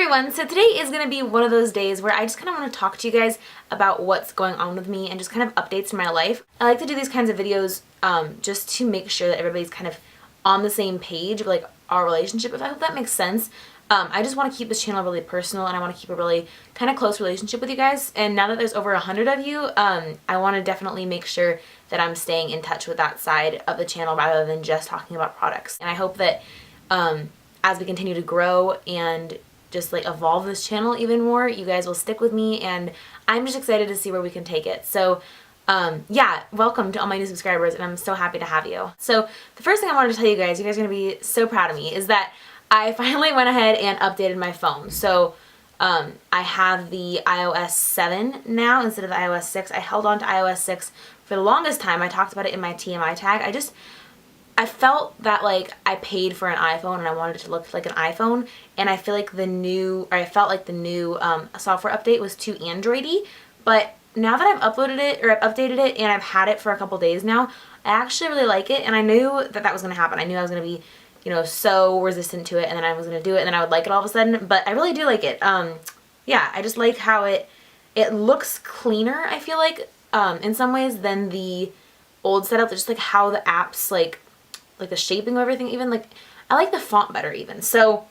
everyone, so today is going to be one of those days where I just kind of want to talk to you guys about what's going on with me and just kind of updates in my life. I like to do these kinds of videos just to make sure that everybody's kind of on the same page of like our relationship, if I hope that makes sense. I just want to keep this channel really personal and I want to keep a really kind of close relationship with you guys. And now that there's over 100 of you, I want to definitely make sure that I'm staying in touch with that side of the channel rather than just talking about products. And I hope that as we continue to grow and just like evolve this channel even more, you guys will stick with me, and I'm just excited to see where we can take it. So yeah, welcome to all my new subscribers, and I'm so happy to have you. So the first thing I wanted to tell you guys are going to be so proud of me, is that I finally went ahead and updated my phone. So I have the iOS 7 now instead of the iOS 6. I held on to iOS 6 for the longest time. I talked about it in my TMI tag. I felt that like I paid for an iPhone and I wanted it to look like an iPhone, and I feel like I felt like the new software update was too Android-y. But now that I've uploaded it, or I've updated it, and I've had it for a couple days now, I actually really like it, and I knew that that was going to happen. I knew I was going to be, you know, so resistant to it, and then I was going to do it, and then I would like it all of a sudden, but I really do like it. Yeah, I just like how it looks cleaner, I feel like, in some ways than the old setup. Just like how the apps, like the shaping of everything, even like, I like the font better even. So,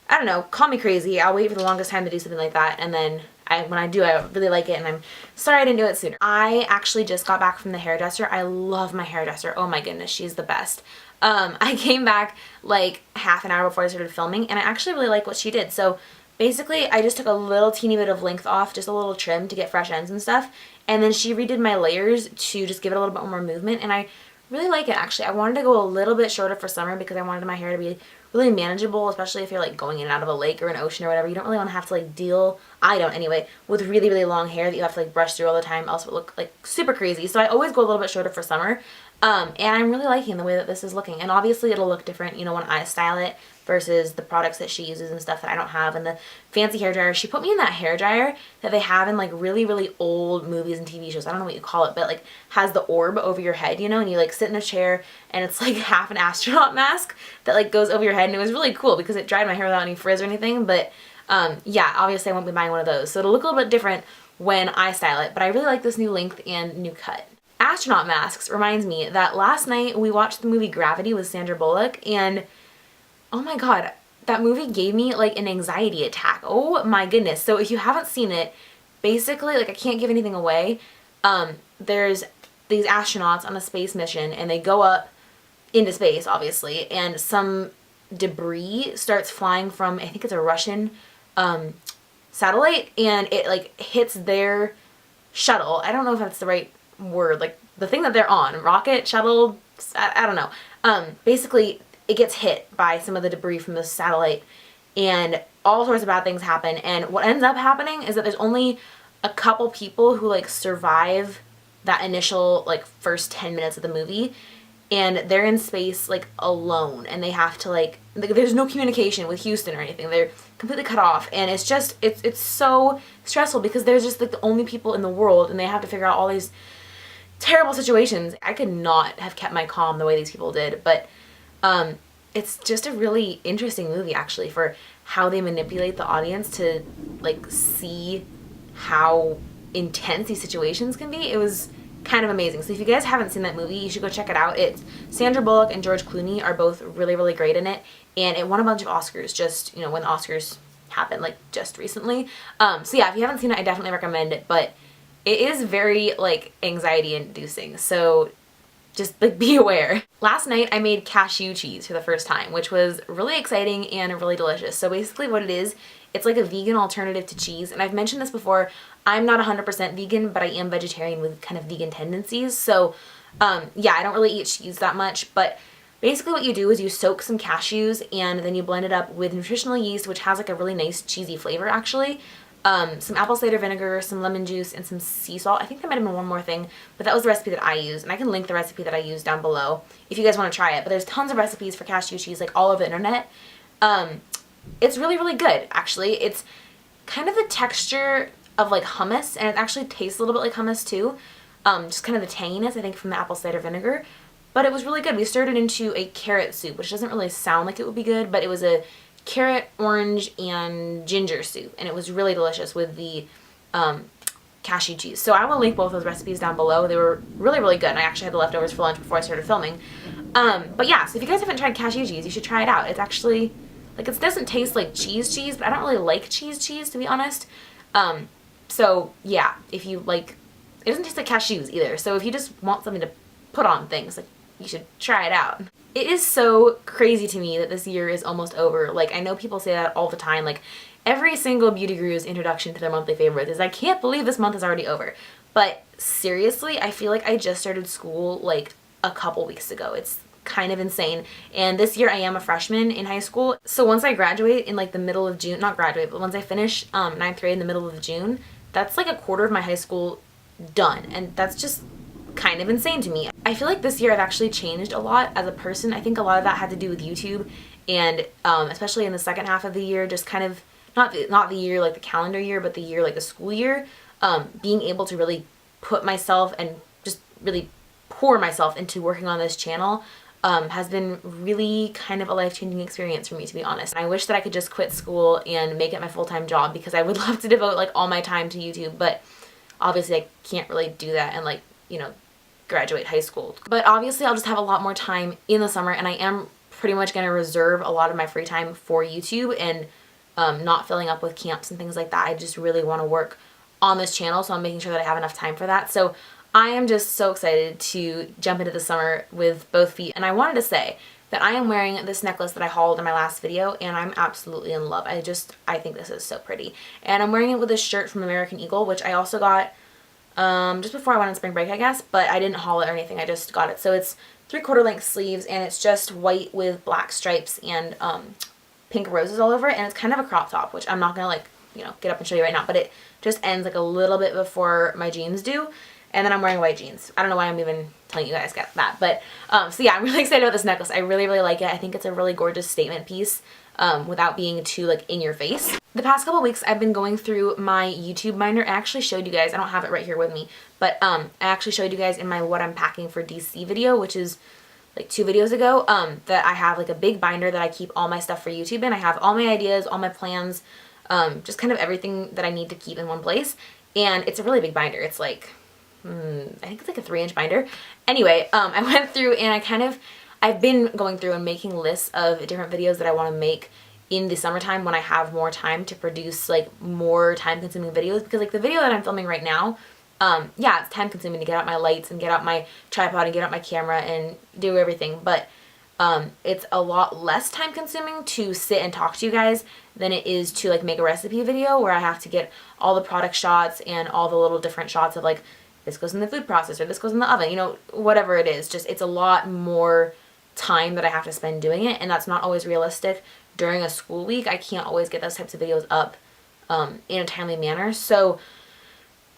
I don't know, call me crazy. I'll wait for the longest time to do something like that, and then when I do, I really like it, and I'm sorry I didn't do it sooner. I actually just got back from the hairdresser. I love my hairdresser. Oh my goodness, she's the best. I came back like half an hour before I started filming, and I actually really like what she did. So basically, I just took a little teeny bit of length off, just a little trim to get fresh ends and stuff, and then she redid my layers to just give it a little bit more movement, and I really like it actually. I wanted to go a little bit shorter for summer because I wanted my hair to be really manageable, especially if you're like going in and out of a lake or an ocean or whatever. You don't really want to have to like deal, I don't anyway, with really, really long hair that you have to like brush through all the time, else it would look like super crazy. So I always go a little bit shorter for summer. And I'm really liking the way that this is looking. And obviously it'll look different, you know, when I style it versus the products that she uses and stuff that I don't have, and the fancy hair dryer. She put me in that hair dryer that they have in like really, really old movies and TV shows. I don't know what you call it, but like has the orb over your head, you know, and you like sit in a chair and it's like half an astronaut mask that like goes over your head, and it was really cool because it dried my hair without any frizz or anything. But yeah, obviously I won't be buying one of those. So it'll look a little bit different when I style it, but I really like this new length and new cut. Astronaut masks reminds me that last night we watched the movie Gravity with Sandra Bullock, and oh my god, that movie gave me like an anxiety attack. Oh my goodness. So if you haven't seen it, basically, like, I can't give anything away. There's these astronauts on a space mission, and they go up into space, obviously, and some debris starts flying from, I think it's a Russian satellite, and it like hits their shuttle. I don't know if that's the right word, like the thing that they're on, rocket, shuttle, I don't know. Basically it gets hit by some of the debris from the satellite, and all sorts of bad things happen. And what ends up happening is that there's only a couple people who like survive that initial like first 10 minutes of the movie, and they're in space like alone, and they have to like there's no communication with Houston or anything. They're completely cut off, and it's just it's so stressful because there's just like the only people in the world, and they have to figure out all these terrible situations. I could not have kept my calm the way these people did, but it's just a really interesting movie actually, for how they manipulate the audience to like see how intense these situations can be. It was kind of amazing. So if you guys haven't seen that movie, you should go check it out. It's Sandra Bullock and George Clooney are both really, really great in it, and it won a bunch of Oscars just, you know, when the Oscars happened like just recently. So yeah, if you haven't seen it, I definitely recommend it, but it is very like anxiety inducing, so just like be aware. Last night I made cashew cheese for the first time, which was really exciting and really delicious. So basically what it is, it's like a vegan alternative to cheese, and I've mentioned this before, I'm not 100% vegan, but I am vegetarian with kind of vegan tendencies. So yeah, I don't really eat cheese that much, but basically what you do is you soak some cashews, and then you blend it up with nutritional yeast, which has like a really nice cheesy flavor actually. Some apple cider vinegar, some lemon juice, and some sea salt. I think there might have been one more thing, but that was the recipe that I used, and I can link the recipe that I used down below if you guys want to try it. But there's tons of recipes for cashew cheese like all over the internet. It's really, really good actually. It's kind of the texture of like hummus, and it actually tastes a little bit like hummus too. Just kind of the tanginess, I think, from the apple cider vinegar. But it was really good. We stirred it into a carrot soup, which doesn't really sound like it would be good, but it was a carrot, orange, and ginger soup, and it was really delicious with the cashew cheese. So I will link both those recipes down below. They were really, really good, and I actually had the leftovers for lunch before I started filming. But yeah, so if you guys haven't tried cashew cheese, you should try it out. It's actually, like, it doesn't taste like cheese, but I don't really like cheese, to be honest. So yeah, if you like, it doesn't taste like cashews either. So if you just want something to put on things, like, you should try it out. It is so crazy to me that this year is almost over. Like, I know people say that all the time. Like, every single beauty guru's introduction to their monthly favorites is, I can't believe this month is already over. But seriously, I feel like I just started school like a couple weeks ago. It's kind of insane. And this year I am a freshman in high school. So once I graduate in like the middle of June, not graduate, but once I finish 9th grade in the middle of June, that's like a quarter of my high school done. And that's just kind of insane to me. I feel like this year I've actually changed a lot as a person. I think a lot of that had to do with YouTube, and especially in the second half of the year, just kind of not the year like the calendar year, but the year like the school year, being able to really put myself and just really pour myself into working on this channel has been really kind of a life-changing experience for me, to be honest. And I wish that I could just quit school and make it my full-time job, because I would love to devote like all my time to YouTube, but obviously I can't really do that and, like, you know, graduate high school. But obviously I'll just have a lot more time in the summer, and I am pretty much going to reserve a lot of my free time for YouTube and not filling up with camps and things like that. I just really want to work on this channel, so I'm making sure that I have enough time for that. So I am just so excited to jump into the summer with both feet. And I wanted to say that I am wearing this necklace that I hauled in my last video, and I'm absolutely in love. I think this is so pretty. And I'm wearing it with this shirt from American Eagle, which I also got just before I went on spring break, I guess, but I didn't haul it or anything. I just got it. So it's 3/4 length sleeves, and it's just white with black stripes and pink roses all over it, and it's kind of a crop top, which I'm not gonna, like, you know, get up and show you right now, but it just ends like a little bit before my jeans do. And then I'm wearing white jeans. I don't know why I'm even telling you guys that, but so yeah, I'm really excited about this necklace. I really, really like it. I think it's a really gorgeous statement piece without being too, like, in your face. The past couple weeks I've been going through my YouTube binder. I actually showed you guys, I don't have it right here with me, but I actually showed you guys in my what I'm packing for DC video, which is like 2 videos ago, that I have like a big binder that I keep all my stuff for YouTube in. I have all my ideas, all my plans, just kind of everything that I need to keep in one place. And it's a really big binder. It's like, I think it's like a 3-inch binder. Anyway, I went through and I've been going through and making lists of different videos that I want to make in the summertime when I have more time to produce like more time-consuming videos, because like the video that I'm filming right now, yeah, it's time-consuming to get out my lights and get out my tripod and get out my camera and do everything, but it's a lot less time-consuming to sit and talk to you guys than it is to like make a recipe video where I have to get all the product shots and all the little different shots of like, this goes in the food processor, this goes in the oven, you know, whatever it is. Just, it's a lot more time that I have to spend doing it, and that's not always realistic during a school week. I can't always get those types of videos up in a timely manner. So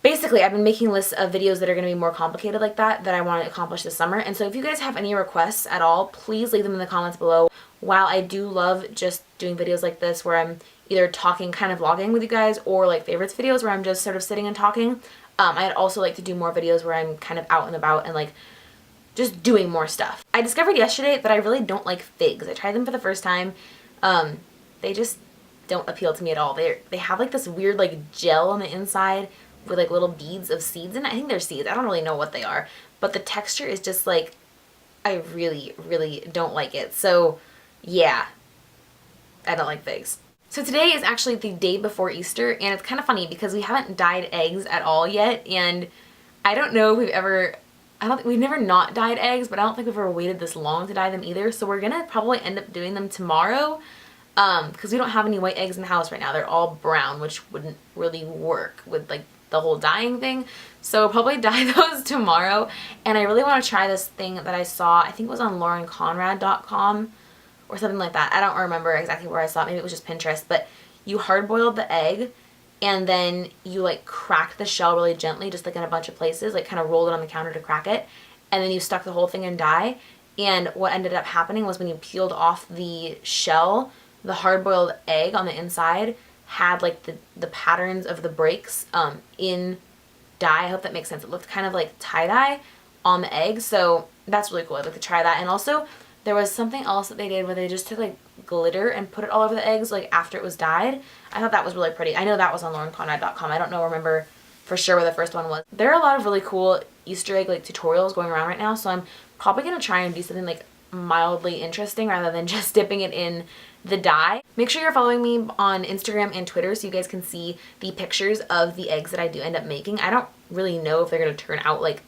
basically, I've been making lists of videos that are going to be more complicated like that I want to accomplish this summer. And so if you guys have any requests at all, please leave them in the comments below. While I do love just doing videos like this where I'm either talking, kind of vlogging with you guys, or like favorites videos where I'm just sort of sitting and talking, I'd also like to do more videos where I'm kind of out and about and like just doing more stuff. I discovered yesterday that I really don't like figs. I tried them for the first time. They just don't appeal to me at all. They have like this weird like gel on the inside with like little beads of seeds in it. I think they're seeds. I don't really know what they are. But the texture is just like, I really, really don't like it. So yeah, I don't like figs. So today is actually the day before Easter, and it's kind of funny because we haven't dyed eggs at all yet, and I don't know if we've never not dyed eggs, but I don't think we've ever waited this long to dye them either. So we're gonna probably end up doing them tomorrow, because we don't have any white eggs in the house right now. They're all brown, which wouldn't really work with like the whole dyeing thing. So we'll probably dye those tomorrow. And I really want to try this thing that I saw, I think it was on laurenconrad.com or something like that. I don't remember exactly where I saw it. Maybe it was just Pinterest. But you hard boiled the egg, and then you like cracked the shell really gently, just like in a bunch of places, like kind of rolled it on the counter to crack it, and then you stuck the whole thing in dye. And what ended up happening was when you peeled off the shell, the hard boiled egg on the inside had like the patterns of the breaks in dye. I hope that makes sense. It looked kind of like tie-dye on the egg, so that's really cool. I'd like to try that. And also There was something else that they did where they just took like glitter and put it all over the eggs like after it was dyed. I thought that was really pretty. I know that was on laurenconrad.com. I don't remember for sure where the first one was. There are a lot of really cool Easter egg like tutorials going around right now, so I'm probably going to try and do something like mildly interesting rather than just dipping it in the dye. Make sure you're following me on Instagram and Twitter so you guys can see the pictures of the eggs that I do end up making. I don't really know if they're going to turn out like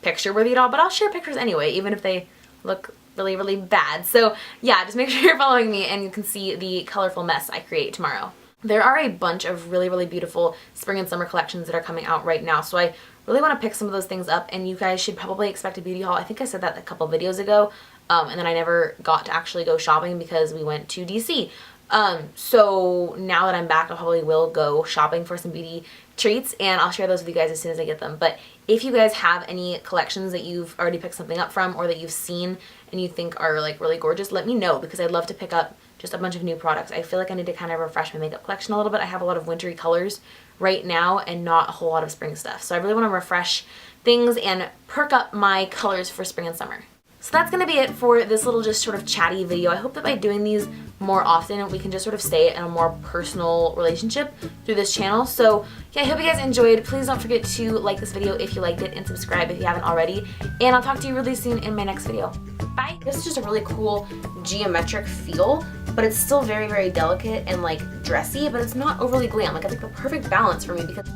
picture worthy at all, but I'll share pictures anyway, even if they look really, really bad. So yeah, just make sure you're following me and you can see the colorful mess I create tomorrow. There are a bunch of really, really beautiful spring and summer collections that are coming out right now, so I really want to pick some of those things up, and you guys should probably expect a beauty haul. I think I said that a couple videos ago, and then I never got to actually go shopping because we went to DC. So now that I'm back, I probably will go shopping for some beauty treats, and I'll share those with you guys as soon as I get them. But if you guys have any collections that you've already picked something up from or that you've seen and you think are like really gorgeous, let me know, because I'd love to pick up just a bunch of new products. I feel like I need to kind of refresh my makeup collection a little bit. I have a lot of wintry colors right now and not a whole lot of spring stuff. So I really want to refresh things and perk up my colors for spring and summer. So that's going to be it for this little just sort of chatty video. I hope that by doing these more often, we can just sort of stay in a more personal relationship through this channel. So yeah, I hope you guys enjoyed. Please don't forget to like this video if you liked it and subscribe if you haven't already. And I'll talk to you really soon in my next video. Bye! This is just a really cool geometric feel, but it's still very, very delicate and like dressy, but it's not overly glam. Like it's like the perfect balance for me because